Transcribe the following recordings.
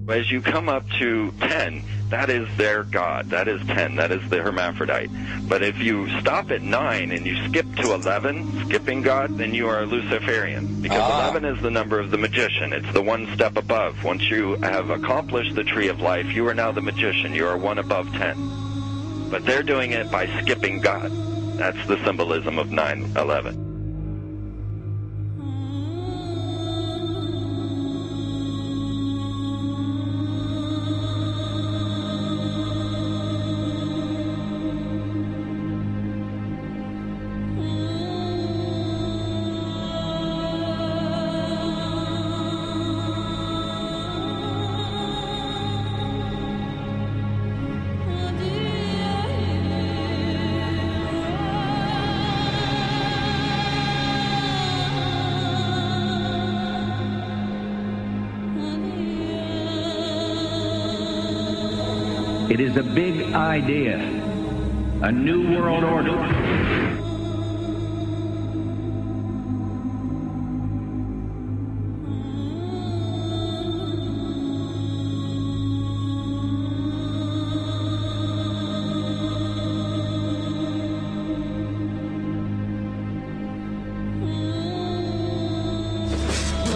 As you come up to 10, that is their god. That is 10. That is the hermaphrodite. But if you stop at 9 and you skip to 11, skipping god, then you are a Luciferian. Because 11 is the number of the magician. It's the one step above. Once you have accomplished the tree of life, you are now the magician. You are one above 10. But they're doing it by skipping god. That's the symbolism of 9/11. It is a big idea, a new world order. We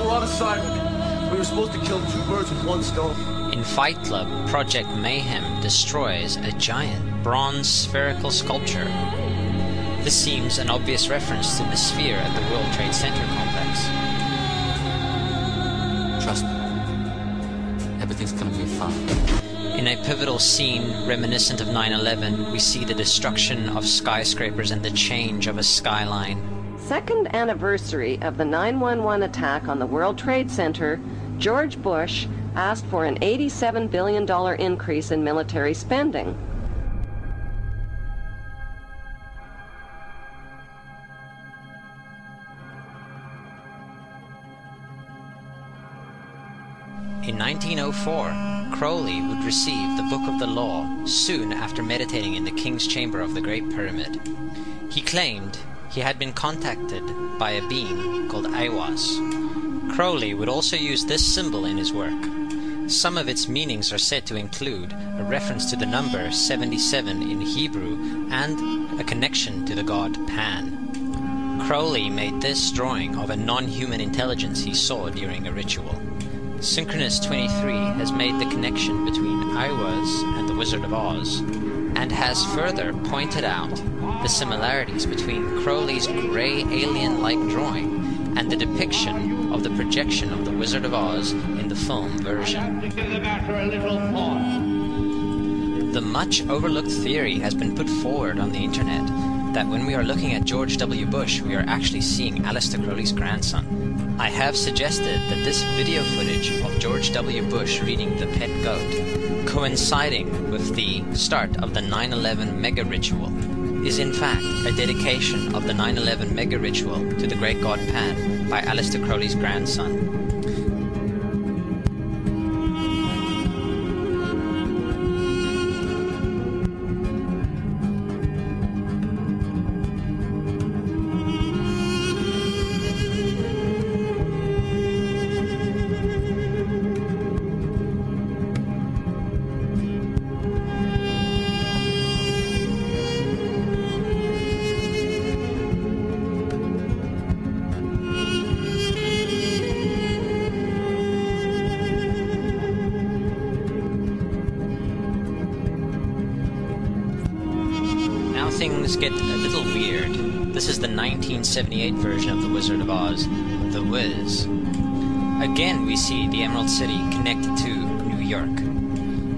were on assignment. We were supposed to kill two birds with one stone. In Fight Club, Project Mayhem destroys a giant bronze spherical sculpture. This seems an obvious reference to the sphere at the World Trade Center complex. Trust me, everything's gonna be fine. In a pivotal scene reminiscent of 9/11, we see the destruction of skyscrapers and the change of a skyline. Second anniversary of the 9/11 attack on the World Trade Center, George Bush asked for an $87 billion increase in military spending. In 1904, Crowley would receive the Book of the Law soon after meditating in the King's Chamber of the Great Pyramid. He claimed he had been contacted by a being called Aiwass. Crowley would also use this symbol in his work. Some of its meanings are said to include a reference to the number 77 in Hebrew and a connection to the god Pan. Crowley made this drawing of a non-human intelligence he saw during a ritual. Synchronous 23 has made the connection between Aiwass and the Wizard of Oz, and has further pointed out the similarities between Crowley's grey alien-like drawing and the depiction of the projection of the Wizard of Oz in the film version. The much overlooked theory has been put forward on the internet that when we are looking at George W. Bush, we are actually seeing Aleister Crowley's grandson. I have suggested that this video footage of George W. Bush reading The Pet Goat, coinciding with the start of the 9/11 mega ritual, is in fact a dedication of the 9/11 mega ritual to the great god Pan by Aleister Crowley's grandson. Things get a little weird. This is the 1978 version of The Wizard of Oz, The Wiz. Again, we see the Emerald City connected to New York.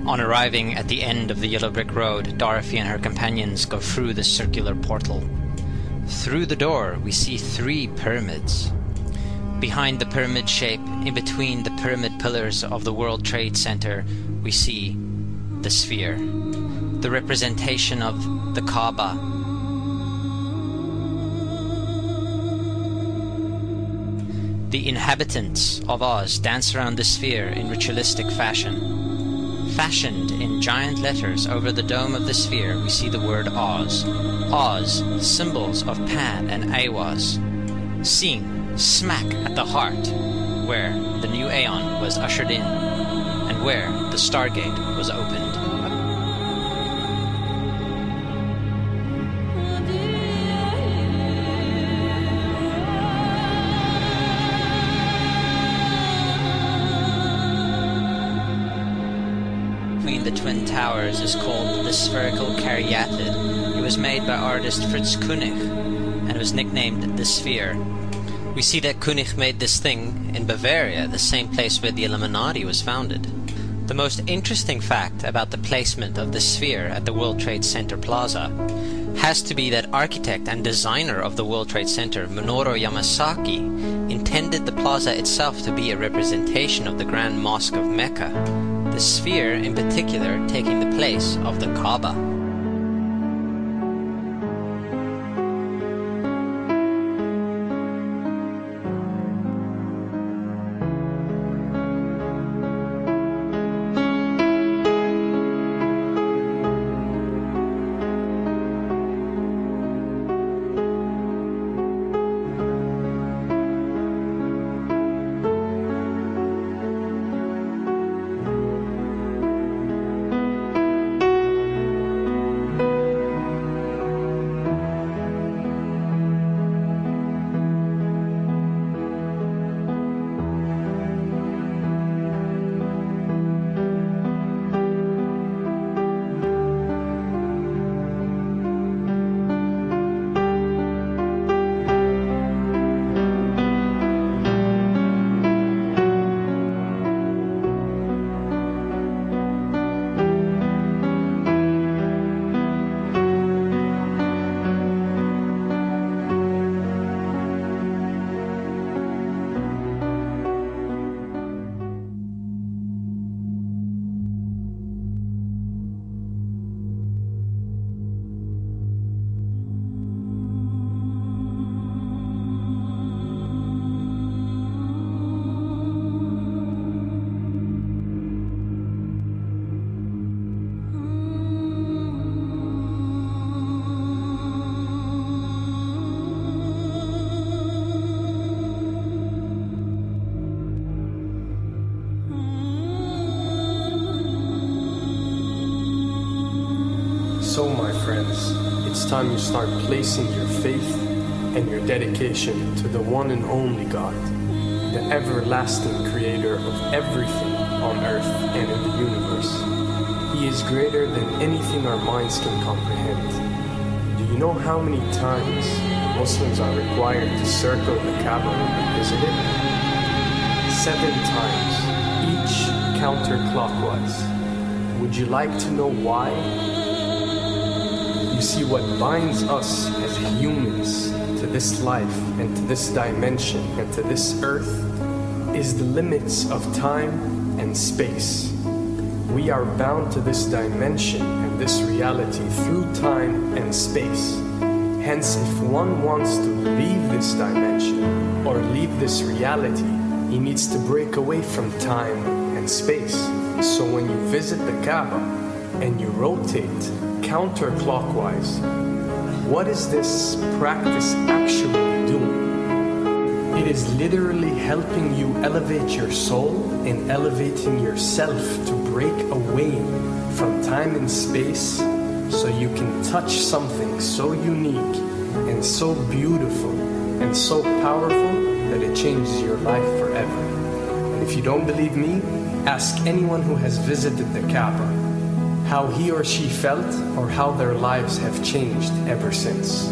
On arriving at the end of the Yellow Brick Road, Dorothy and her companions go through the circular portal. Through the door, we see 3 pyramids. Behind the pyramid shape, in between the pyramid pillars of the World Trade Center, we see the sphere, the representation of the Kaaba. The inhabitants of Oz dance around the sphere in ritualistic fashion. Fashioned in giant letters over the dome of the sphere, we see the word Oz. Oz, symbols of Pan and Aiwass, seen smack at the heart where the new Aeon was ushered in, and and where the Stargate was opened. Between the Twin Towers is called the Spherical Caryatid. It was made by artist Fritz Koenig and was nicknamed the Sphere. We see that Koenig made this thing in Bavaria, the same place where the Illuminati was founded. The most interesting fact about the placement of the sphere at the World Trade Center Plaza has to be that architect and designer of the World Trade Center, Minoru Yamasaki, intended the plaza itself to be a representation of the Grand Mosque of Mecca, the sphere in particular taking the place of the Kaaba. So, my friends, it's time you start placing your faith and your dedication to the one and only God, the everlasting creator of everything on earth and in the universe. He is greater than anything our minds can comprehend. Do you know how many times Muslims are required to circle the Kaaba when they visit it? 7 times, each counterclockwise. Would you like to know why? You see, what binds us as humans to this life and to this dimension and to this earth is the limits of time and space. We are bound to this dimension and this reality through time and space. Hence, if one wants to leave this dimension or leave this reality, he needs to break away from time and space. So when you visit the Kaaba and you rotate counterclockwise, what is this practice actually doing? It is literally helping you elevate your soul and elevating yourself to break away from time and space so you can touch something so unique and so beautiful and so powerful that it changes your life forever. And if you don't believe me, ask anyone who has visited the Kaaba how he or she felt or how their lives have changed ever since.